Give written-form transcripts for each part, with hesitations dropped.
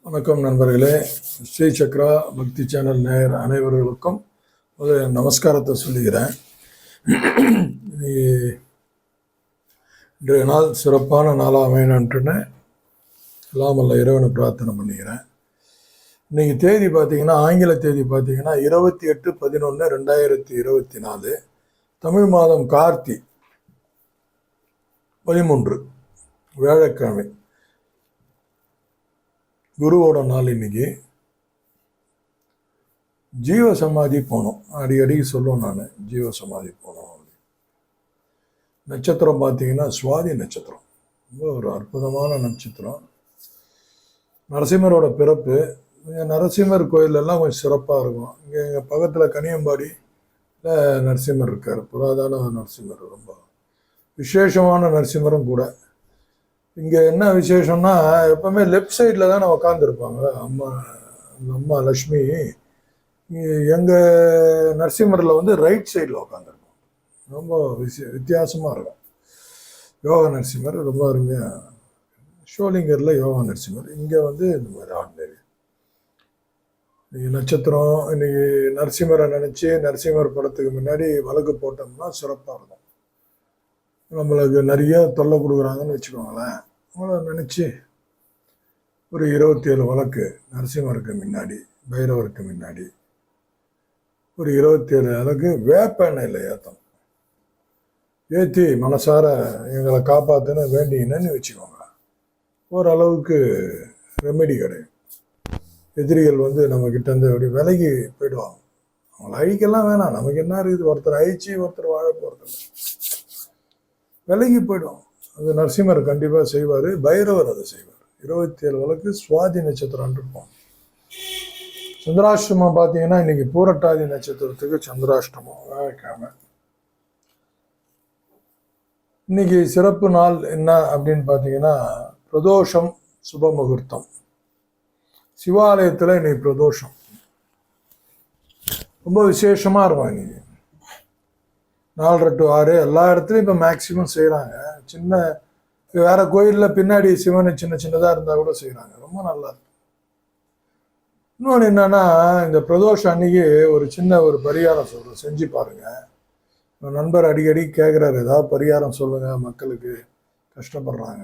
வணக்கம் நண்பர்களே. ஸ்ரீ சக்ரா பக்தி சேனல் நேயர் அனைவர்களுக்கும் ஒரு நமஸ்காரத்தை சொல்லுகிறேன். இன்றைய நாள் சிறப்பான நாளாக அமையணுன்ட்டுன்னு எல்லாம் அல்ல இறைவனை பிரார்த்தனை பண்ணிக்கிறேன். இன்றைக்கி தேதி பார்த்தீங்கன்னா, ஆங்கில தேதி பார்த்தீங்கன்னா 28/11/2024, தமிழ் மாதம் கார்த்தி 13, வியாழக்கிழமை, குருவோட நாள். இன்னைக்கு ஜீவ சமாதி போனோம். அடிக்கடிக்கு சொல்லுவேன் நான், ஜீவ சமாதி போனோம். நட்சத்திரம் பார்த்தீங்கன்னா சுவாதி நட்சத்திரம், ரொம்ப ஒரு அற்புதமான நட்சத்திரம். நரசிம்மரோட பிறப்பு. நரசிம்மர் கோயிலெல்லாம் கொஞ்சம் சிறப்பாக இருக்கும். இங்கே எங்கள் பக்கத்தில் கனியம்பாடியில் நரசிம்மர் இருக்கார், புராதன நரசிம்மர், ரொம்ப விசேஷமான நரசிம்மரும் கூட. இங்கே என்ன விசேஷம்னா, எப்பவுமே லெஃப்ட் சைடில் தான் உட்காந்துருப்பாங்க அம்மா லக்ஷ்மி. எங்கள் நரசிம்மரில் வந்து ரைட் சைடில் உட்காந்துருப்பாங்க. ரொம்ப வித்தியாசமாக இருக்கும். யோகா நரசிம்மர் ரொம்ப அருமையாக. ஷோலிங்கரில் யோகா நரசிம்மர், இங்கே வந்து இந்த மாதிரி ஆர்டினரி. இன்னைக்கு நட்சத்திரம், இன்னைக்கு நரசிம்மரை நினச்சி நரசிம்மர் படத்துக்கு முன்னாடி வழக்கு போட்டோம்னா சிறப்பாக இருக்கும். நம்மளுக்கு நிறைய தொல்லை கொடுக்குறாங்கன்னு வச்சுக்கோங்களேன், அவங்கள நினச்சி ஒரு 27 வழக்கு நரசிம்மருக்கு முன்னாடி, பைரவருக்கு முன்னாடி ஒரு 27 வழக்கு வேப்ப எண்ணெயில் ஏற்றி மனசார எங்களை காப்பாற்றுன்னு வேண்டிங்கன்னு வச்சுக்கோங்க. ஓரளவுக்கு ரெமெடி கிடையாது. எதிரிகள் வந்து நம்மக்கிட்டேருந்து அப்படி விலகி போயிடுவாங்க. அவங்கள அழிக்கலாம் வேணாம், நமக்கு என்ன இருக்குது, ஒருத்தர் அழிச்சு ஒருத்தர் வாழ போகிறதில்ல, விலகி போயிடும். அது நரசிம்மர் கண்டிப்பாக செய்வார், பைரவர் அதை செய்வார். 27 வழக்கு சுவாதி நட்சத்திரம் இருப்போம். சந்திராஷ்டமம் பார்த்தீங்கன்னா இன்னைக்கு பூரட்டாதி நட்சத்திரத்துக்கு சந்திராஷ்டமம், வியாழக்கிழமை. இன்னைக்கு சிறப்பு நாள் என்ன அப்படின்னு பார்த்தீங்கன்னா, பிரதோஷம், சுப முகூர்த்தம். சிவாலயத்தில் இன்னைக்கு பிரதோஷம் ரொம்ப விசேஷமாக இருக்கும். இன்னைக்கு 4:30 to 6 எல்லா இடத்துலையும் இப்போ மேக்சிமம் செய்கிறாங்க. சின்ன வேற கோயிலில் பின்னாடி சிவன் சின்ன சின்னதாக இருந்தால் கூட செய்கிறாங்க. ரொம்ப நல்லா இருக்கு. இன்னொன்று என்னன்னா, இந்த பிரதோஷம் அன்னைக்கு ஒரு சின்ன ஒரு பரிகாரம் சொல்கிறேன், செஞ்சு பாருங்க. நண்பர் அடிக்கடி கேட்குறாரு, ஏதாவது பரிகாரம் சொல்லுங்க, மக்களுக்கு கஷ்டப்படுறாங்க.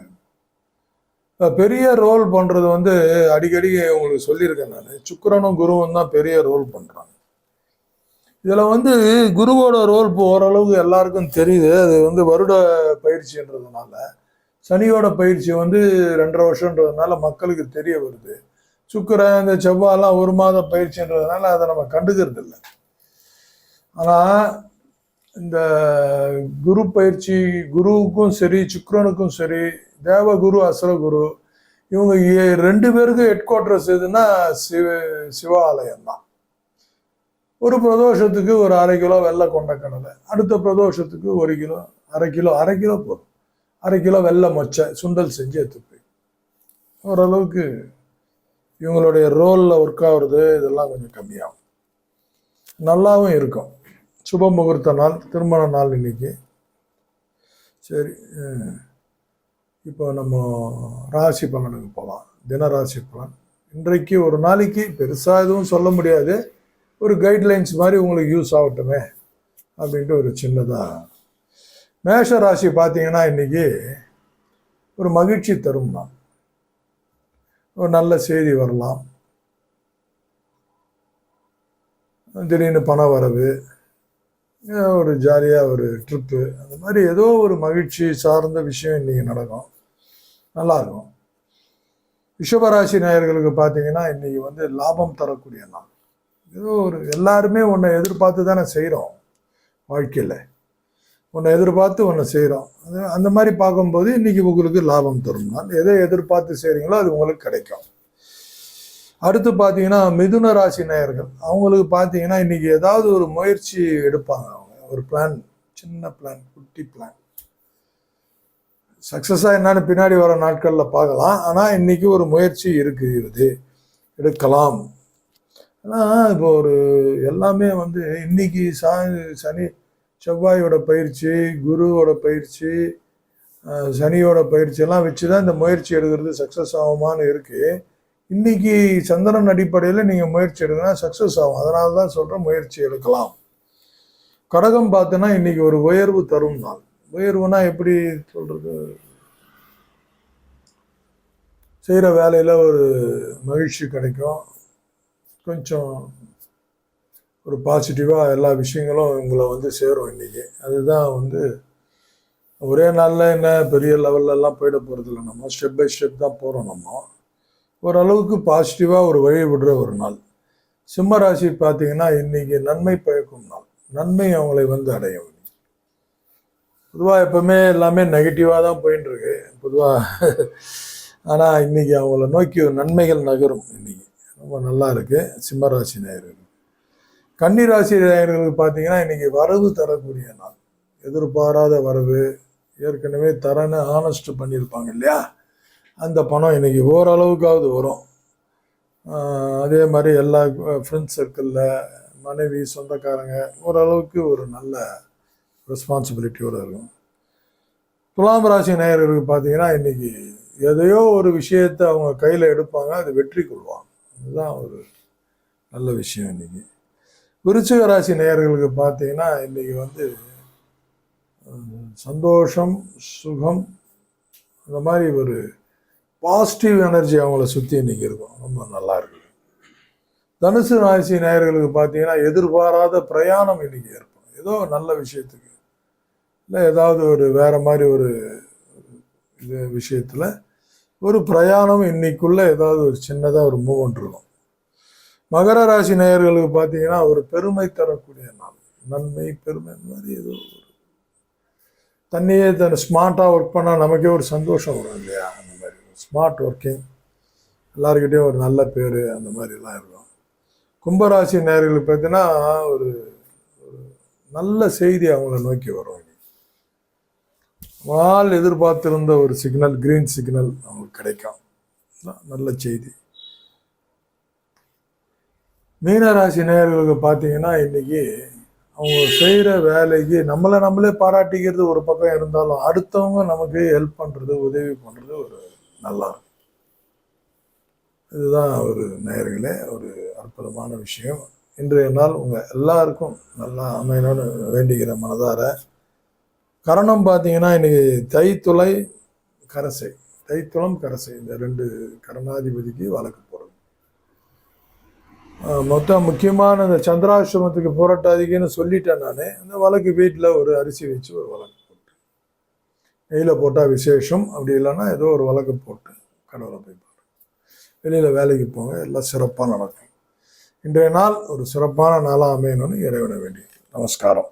பெரிய ரோல் பண்ணுறது வந்து அடிக்கடி உங்களுக்கு சொல்லியிருக்கேன் நான். சுக்கிரனும் குருவும் தான் பெரிய ரோல் பண்ணுறாங்க. இதில் வந்து குருவோட ரோல் இப்போ ஓரளவுக்கு எல்லாருக்கும் தெரியுது. அது வந்து வருட பயிற்சின்றதுனால, சனியோட பயிற்சி வந்து 2.5 வருஷன்றதுனால மக்களுக்கு தெரிய வருது. சுக்கிரன், இந்த செவ்வாயெல்லாம் 1 மாத பயிற்சின்றதுனால அதை நம்ம கண்டுக்கிறது இல்லை. ஆனால் இந்த குரு பயிற்சி, குருவுக்கும் சரி சுக்கிரனுக்கும் சரி, தேவகுரு அசுரகுரு, இவங்க 2 பேருக்கும் ஹெட் குவார்டர்ஸ் எதுன்னா சிவாலயம் தான். ஒரு பிரதோஷத்துக்கு ஒரு 1/2 கிலோ வெள்ளை கொண்டக்கடலை, அடுத்த பிரதோஷத்துக்கு 1 கிலோ, அரை கிலோ போதும், 1/2 கிலோ வெள்ளை மொச்சை சுண்டல் செஞ்சு எடுத்துப்போய் ஓரளவுக்கு இவங்களுடைய ரோலில் ஒர்க் ஆகுறது இதெல்லாம் கொஞ்சம் கம்மியாகும், நல்லாவும் இருக்கும். சுப முகூர்த்த நாள், திருமண நாள் இன்னைக்கு. சரி, இப்போ நம்ம ராசி பலனுக்கு போகலாம். தினராசி பலன் இன்றைக்கு ஒரு நாளைக்கு பெருசாக எதுவும் சொல்ல முடியாது, ஒரு கைட்லைன்ஸ் மாதிரி உங்களுக்கு யூஸ் ஆகட்டுமே அப்படின்ட்டு ஒரு சின்னதாக. மேஷ ராசி பார்த்தீங்கன்னா இன்னைக்கு ஒரு மகிழ்ச்சி தரும் நாள். ஒரு நல்ல செய்தி வரலாம், திடீர்னு பண வரவு, ஒரு ஜாலியாக ஒரு ட்ரிப்பு, அந்த மாதிரி ஏதோ ஒரு மகிழ்ச்சி சார்ந்த விஷயம் இன்றைக்கி நடக்கும், நல்லாயிருக்கும். ரிஷபராசி நேயர்களுக்கு பார்த்தீங்கன்னா இன்றைக்கி வந்து லாபம் தரக்கூடிய நாள். ஏதோ ஒரு எல்லாருமே ஒன்றை எதிர்பார்த்து தானே செய்கிறோம் வாழ்க்கையில், ஒன்றை எதிர்பார்த்து ஒன்றை செய்கிறோம். அந்த மாதிரி பார்க்கும்போது இன்றைக்கி உங்களுக்கு லாபம் தரும் நாள். எதை எதிர்பார்த்து செய்கிறீங்களோ அது உங்களுக்கு கிடைக்கும். அடுத்து பார்த்தீங்கன்னா மிதுன ராசி நேயர்கள், அவங்களுக்கு பார்த்தீங்கன்னா இன்றைக்கி ஏதாவது ஒரு முயற்சி எடுப்பாங்க. அவங்க ஒரு பிளான், சின்ன பிளான், குட்டி பிளான், சக்ஸஸாக என்னன்னு பின்னாடி வர நாட்களில் பார்க்கலாம். ஆனால் இன்றைக்கி ஒரு முயற்சி இருக்கிறது, எடுக்கலாம். ஆனால் இப்போ ஒரு எல்லாமே வந்து இன்னைக்கு சனி செவ்வாயோட பயிற்சி, குருவோட பயிற்சி, சனியோட பயிற்சியெல்லாம் வச்சு தான் இந்த முயற்சி எடுக்கிறது சக்ஸஸ் ஆகுமான்னு இருக்குது. இன்னைக்கு சந்திரன் அடிப்படையில் நீங்கள் முயற்சி எடுங்கன்னா சக்ஸஸ் ஆகும். அதனால தான் சொல்கிறேன், முயற்சி எடுக்கலாம். கடகம் பார்த்தோன்னா இன்னைக்கு ஒரு உயர்வு தரும் நாள். உயர்வுனா எப்படி சொல்கிறது, செய்கிற வேலையில் ஒரு மகிழ்ச்சி கிடைக்கும், கொஞ்சம் ஒரு பாசிட்டிவாக எல்லா விஷயங்களும் உங்களை சேரும் இன்னைக்கு. அதுதான் ஒரே நாளில் என்ன பெரிய லெவல்லலாம் போயிட போகிறது இல்லை. நம்ம ஸ்டெப் பை ஸ்டெப் தான் போகிறோம். நம்ம ஓரளவுக்கு பாசிட்டிவாக ஒரு வழி விடுற ஒரு நாள். சிம்ம ராசி பார்த்தீங்கன்னா இன்னைக்கு நன்மை பயக்கும் நாள். நன்மை அவங்களை அடையும். பொதுவாக எப்பவுமே எல்லாமே நெகட்டிவாக தான் போயின்னு இருக்கு பொதுவாக. ஆனால் இன்னைக்கு அவங்கள நோக்கி நன்மைகள் நகரும். இன்னைக்கு ரொம்ப நல்லா இருக்கு சிம்ம ராசி நேயர்கள். கன்னி ராசி நேயர்களுக்கு பார்த்தீங்கன்னா இன்னைக்கு வரவு தரக்கூடிய நாள். எதிர்பாராத வரவு. ஏற்கனவே தரன்னு ஆனஸ்ட் பண்ணியிருப்பாங்க இல்லையா, அந்த பணம் இன்னைக்கு ஓரளவுக்காவது வரும். அதே மாதிரி எல்லா ஃப்ரெண்ட்ஸ் சர்க்கிளில் மனைவி சொந்தக்காரங்க ஓரளவுக்கு ஒரு நல்ல ரெஸ்பான்சிபிலிட்டியோடு இருக்கும். துலாம் ராசி நேயர்களுக்கு பார்த்தீங்கன்னா இன்னைக்கு எதையோ ஒரு விஷயத்தை அவங்க கையில் எடுப்பாங்க, அது வெற்றி கொள்வாங்க. அதுதான் ஒரு நல்ல விஷயம் இன்னைக்கு. விருச்சிக ராசி நேயர்களுக்கு பார்த்தீங்கன்னா இன்னைக்கு சந்தோஷம், சுகம், அந்த மாதிரி ஒரு பாசிட்டிவ் எனர்ஜி அவங்கள சுற்றி இன்னைக்கு இருக்கும். ரொம்ப நல்லா இருக்குது. தனுசு ராசி நேயர்களுக்கு பார்த்தீங்கன்னா எதிர்பாராத பிரயாணம் இன்னைக்கு ஏற்படும். ஏதோ நல்ல விஷயத்துக்கு, இல்லை ஏதாவது ஒரு வேற மாதிரி ஒரு விஷயத்தில் ஒரு பிரயாணம் இன்னைக்குள்ள ஏதாவது ஒரு சின்னதாக ஒரு மூவ்மெண்ட் இருக்கும். மகர ராசி நேயர்களுக்கு பார்த்தீங்கன்னா ஒரு பெருமை தரக்கூடிய நாள். நன்மை, பெருமை, இந்த மாதிரி ஏதோ ஒரு தன்னையே ஸ்மார்ட்டாக ஒர்க் பண்ணால் நமக்கே ஒரு சந்தோஷம் வரும் இல்லையா. அந்த மாதிரி ஸ்மார்ட் ஒர்க்கிங், எல்லாருக்கிட்டையும் ஒரு நல்ல பேர், அந்த மாதிரிலாம் இருக்கும். கும்பராசி நேயர்களுக்கு பார்த்தீங்கன்னா ஒரு நல்ல செய்தி அவங்கள நோக்கி வரும். வாழ் எதிர்பார்த்திருந்த ஒரு சிக்னல், கிரீன் சிக்னல் அவங்களுக்கு கிடைக்கும். நல்ல செய்தி. மீனராசி நேயர்களுக்கு பார்த்தீங்கன்னா இன்னைக்கு அவங்க செய்கிற வேலைக்கு நம்மளே பாராட்டிக்கிறது ஒரு பக்கம் இருந்தாலும் அடுத்தவங்க நமக்கு ஹெல்ப் பண்ணுறது, உதவி பண்ணுறது ஒரு நல்லா இருக்கும். இதுதான் ஒரு நேயர்களே ஒரு அற்புதமான விஷயம். இன்றைய நாள் உங்கள் எல்லாருக்கும் நல்லா அமையணும்னு வேண்டிக்கிற மனதார. கரணம் பார்த்தீங்கன்னா இன்னைக்கு தைத்துளை கரசை, தைத்துளம் கரசை, இந்த 2 கரணாதிபதிக்கு வழக்கு போகிறது. மொத்தம் முக்கியமான இந்த சந்திராசிரமத்துக்கு போராட்டாதிக்குன்னு சொல்லிட்டேன் நான். அந்த வழக்கு வீட்டில் ஒரு அரிசி வச்சு ஒரு வழக்கு போட்டு, நெய்யில் போட்டால் விசேஷம், அப்படி இல்லைன்னா ஏதோ ஒரு வழக்கு போட்டு கடவுளை போய் பாரு, வெளியில் வேலைக்கு போங்க, எல்லாம் சிறப்பாக நடக்கும். இன்றைய நாள் ஒரு சிறப்பான நாளாக அமையணும்னு இறைவனை வேண்டி. நமஸ்காரம்.